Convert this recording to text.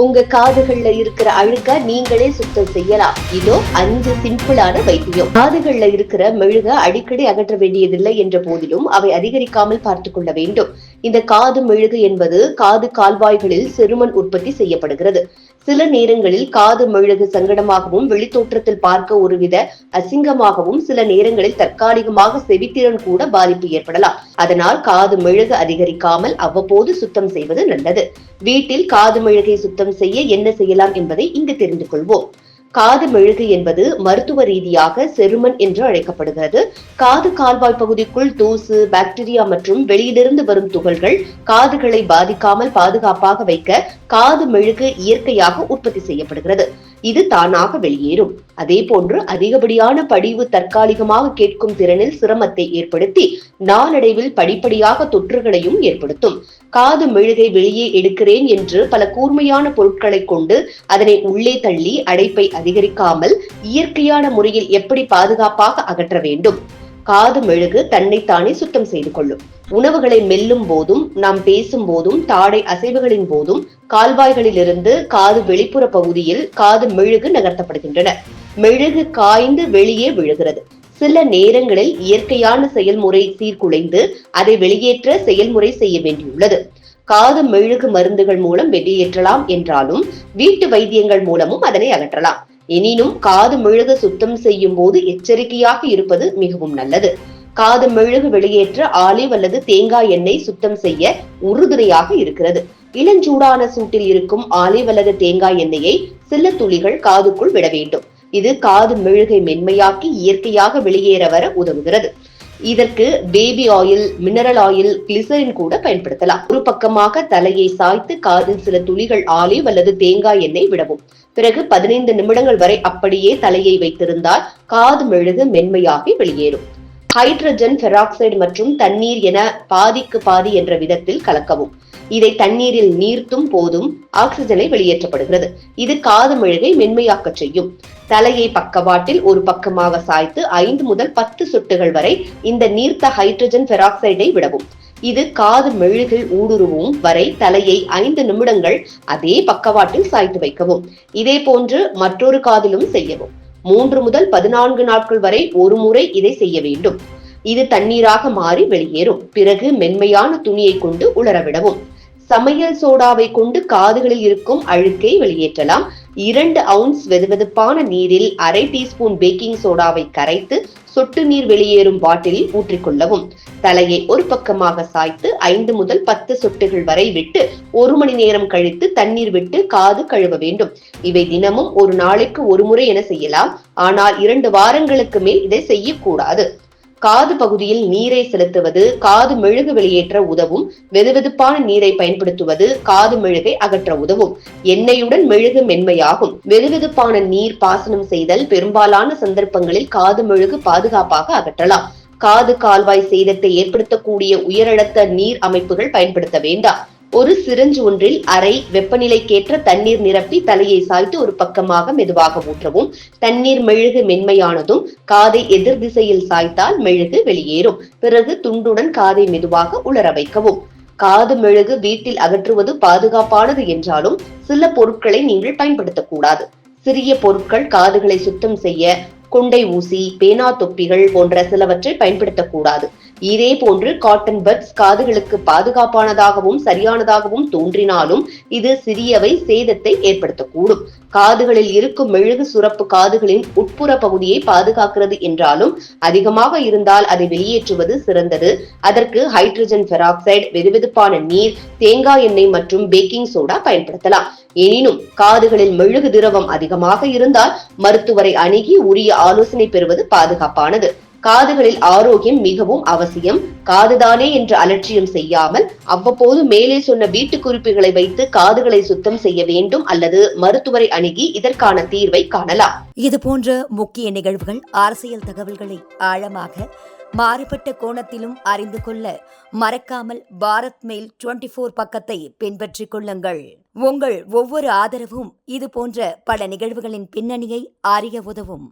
உங்க காதுகள்ல இருக்கிற அழுக்க நீங்களே சுத்தம் செய்யலாம். இதோ 5 சிம்பிளான வைத்தியம். காதுகள்ல இருக்கிற மெழுக அடிக்கடி அகற்ற வேண்டியதில்லை என்ற போதிலும் அவை அதிகரிக்காமல் பார்த்துக் கொள்ள வேண்டும். இந்த காது மெழுகு என்பது காது கால்வாய்களில் செருமன் உற்பத்தி செய்யப்படுகிறது. சில நேரங்களில் காது மெழுகு சங்கடமாகவும் வெளித்தோற்றத்தில் பார்க்க ஒருவித அசிங்கமாகவும், சில நேரங்களில் தற்காலிகமாக செவித்திறன் கூட பாதிப்பு ஏற்படலாம். அதனால் காது மெழுகு அதிகரிக்காமல் அவ்வப்போது சுத்தம் செய்வது நல்லது. வீட்டில் காது மெழுகை சுத்தம் செய்ய என்ன செய்யலாம் என்பதை இங்கு தெரிந்து கொள்வோம். காது மெழுகு என்பது மருத்துவ ரீதியாக செருமன் என்று அழைக்கப்படுகிறது. காது கால்வாய் பகுதிக்குள் தூசு, பாக்டீரியா மற்றும் வெளியிலிருந்து வரும் துகள்கள் காதுகளை பாதிக்காமல் பாதுகாப்பாக வைக்க காது மெழுகு இயற்கையாக உற்பத்தி செய்யப்படுகிறது. இது தானாக வெளியேறும். அதே போன்று அதிகப்படியான படிவு தற்காலிகமாக கேட்கும் திறனில் சிரமத்தை ஏற்படுத்தி நாளடைவில் படிப்படியாக தொற்றுகளையும் ஏற்படுத்தும். காது மெழுகை வெளியே எடுக்கிறேன் என்று பல கூர்மையான பொருட்களை கொண்டு அதனை உள்ளே தள்ளி அடைப்பை அதிகரிக்காமல் இயற்கையான முறையில் எப்படி பாதுகாப்பாக அகற்ற வேண்டும்? காது மெழுகு தன்னைத்தானே சுத்தம் செய்து கொள்ளும். உணவுகளை மெல்லும் போதும், நாம் பேசும் போதும், தாடை அசைவுகளின் போதும் கால்வாய்களிலிருந்து காது வெளிப்புற பகுதியில் காது மெழுகு நகர்த்தப்படுகின்றன. மெழுகு காய்ந்து வெளியே விழுகிறது. சில நேரங்களில் இயற்கையான செயல்முறை சீர்குலைந்து அதை வெளியேற்ற செயல்முறை செய்ய வேண்டியுள்ளது. காது மெழுகு மருந்துகள் மூலம் வெளியேற்றலாம் என்றாலும் வீட்டு வைத்தியங்கள் மூலமும் அதனை அகற்றலாம். எனினும் காது மெழுகு சுத்தம் செய்யும் போது எச்சரிக்கையாக இருப்பது மிகவும் நல்லது. காது மெழுகு வெளியேற்ற ஆலிவ் அல்லது தேங்காய் எண்ணெய் சுத்தம் செய்ய உறுதுணையாக இருக்கிறது. இளஞ்சூடான சூட்டில் இருக்கும் ஆலிவ் அல்லது தேங்காய் எண்ணெயை சில துளிகள் காதுக்குள் விட வேண்டும். இது காது மெழுகை மென்மையாக்கி இயற்கையாக வெளியேற வர உதவுகிறது. இதற்கு baby oil, mineral oil, glycerine கூட பயன்படுத்தலாம். ஒரு பக்கமாக தலையை சாய்த்து காதில் சில துளிகள் ஆலிவ் அல்லது தேங்காய் எண்ணெய் விடவும். பிறகு 15 நிமிடங்கள் வரை அப்படியே தலையை வைத்திருந்தால் காது மெழுகு மென்மையாகி வெளியேறும். ஹைட்ரஜன் பெராக்சைடு மற்றும் தண்ணீர் என பாதிக்கு பாதி என்ற விதத்தில் கலக்கவும். இதை தண்ணீரில் நீர்த்தும் போதும் ஆக்சிஜனை வெளியேற்றப்படுகிறது. இது காது மெழுகை மென்மையாக்க செய்யும். தலையை பக்கவாட்டில் ஒரு பக்கமாக சாய்த்து 5 முதல் 10 சொட்டுகள் வரை இந்த நீர்த்த ஹைட்ரஜன் பெராக்சைடை விடவும். இது காது மெழுகில் ஊடுருவும் வரை தலையை 5 நிமிடங்கள் அதே பக்கவாட்டில் சாய்த்து வைக்கவும். இதே போன்று மற்றொரு காதிலும் செய்யவும். 3 முதல் 14 நாட்கள் வரை ஒரு முறை இதை செய்ய வேண்டும். இது தண்ணீராக மாறி வெளியேறும். பிறகு மென்மையான துணியை கொண்டு உலரவிடவும். சமையல் சோடாவை கொண்டு காதுகளில் இருக்கும் அழுக்கை வெளியேற்றலாம். 2 அவுன்ஸ் வெதுவெதுப்பான நீரில் அரை டீஸ்பூன் பேக்கிங் சோடாவை கரைத்து சொட்டு நீர் வெளியேறும் பாட்டிலில் ஊற்றிக்கொள்ளவும். தலையை ஒரு பக்கமாக சாய்த்து 5 முதல் 10 சொட்டுகள் வரை விட்டு 1 மணி நேரம் கழித்து தண்ணீர் விட்டு காது கழுவ வேண்டும். இவை தினமும் ஒரு நாளைக்கு ஒரு முறை என செய்யலாம். ஆனால் 2 வாரங்களுக்கு மேல் இதை செய்யக்கூடாது. காது பகுதியில் நீரை செலுத்துவது காது மெழுகு வெளியேற்ற உதவும். வெதுவெதுப்பான நீரை பயன்படுத்துவது காது மெழுகை அகற்ற உதவும். எண்ணெயுடன் மெழுகு மென்மையாகும். வெதுவெதுப்பான நீர் பாசனம் செய்தல் பெரும்பாலான சந்தர்ப்பங்களில் காது மெழுகு பாதுகாப்பாக அகற்றலாம். காது கால்வாய் சேதத்தை ஏற்படுத்தக்கூடிய உயரழுத்த நீர் அமைப்புகள் பயன்படுத்த வேண்டாம். ஒரு சிரஞ்சு ஒன்றில் அரை வெப்பநிலைக்கேற்ற தண்ணீர் நிரப்பி தலையை சாய்த்து ஒரு பக்கமாக மெதுவாக ஊற்றவும். தண்ணீர் மெழுகு மென்மையானதும் காதை எதிர் திசையில் சாய்த்தால் மெழுகு வெளியேறும். பிறகு துண்டுடன் காதை மெதுவாக உலர வைக்கவும். காது மெழுகு வீட்டில் அகற்றுவது பாதுகாப்பானது என்றாலும் சில பொருட்களை நீங்கள் பயன்படுத்தக்கூடாது. சிறிய பொருட்கள் காதுகளை சுத்தம் செய்ய கொண்டை ஊசி, பேனா தொப்பிகள் போன்ற சிலவற்றை பயன்படுத்தக்கூடாது. இதே போன்று காட்டன் பட்ஸ் காதுகளுக்கு பாதுகாப்பானதாகவும் சரியானதாகவும் தோன்றினாலும் இது சிறியவை சேதத்தை ஏற்படுத்தக்கூடும். காதுகளில் இருக்கும் மெழுகு சுரப்பு காதுகளின் உட்புற பகுதியை பாதுகாக்கிறது என்றாலும் அதிகமாக இருந்தால் அதை வெளியேற்றுவது சிறந்தது. அதற்கு ஹைட்ரஜன் பெராக்சைடு, வெதுவெதுப்பான நீர், தேங்காய் எண்ணெய் மற்றும் பேக்கிங் சோடா பயன்படுத்தலாம். எனினும் காதுகளில் மெழுகு திரவம் அதிகமாக இருந்தால் மருத்துவரை அணுகி உரிய ஆலோசனை பெறுவது பாதுகாப்பானது. காதுகளில் ஆரோக்கியம் மிகவும் அவசியம். காதுதானே என்று அலட்சியம் செய்யாமல் அவ்வப்போது மேலே சொன்ன வீட்டு குறிப்புகளை வைத்து காதுகளை சுத்தம் செய்ய வேண்டும் அல்லது மருத்துவரை அணுகி இதற்கான தீர்வை காணலாம். இது போன்ற முக்கிய நிகழ்வுகள், அரசியல் தகவல்களை ஆழமாக மாறுபட்ட கோணத்திலும் அறிந்து கொள்ள மறக்காமல் பாரத் மெயில் 24 பக்கத்தை பின்பற்றிக் கொள்ளுங்கள். உங்கள் ஒவ்வொரு ஆதரவும் இது போன்ற பல நிகழ்வுகளின் பின்னணியை அறிய உதவும்.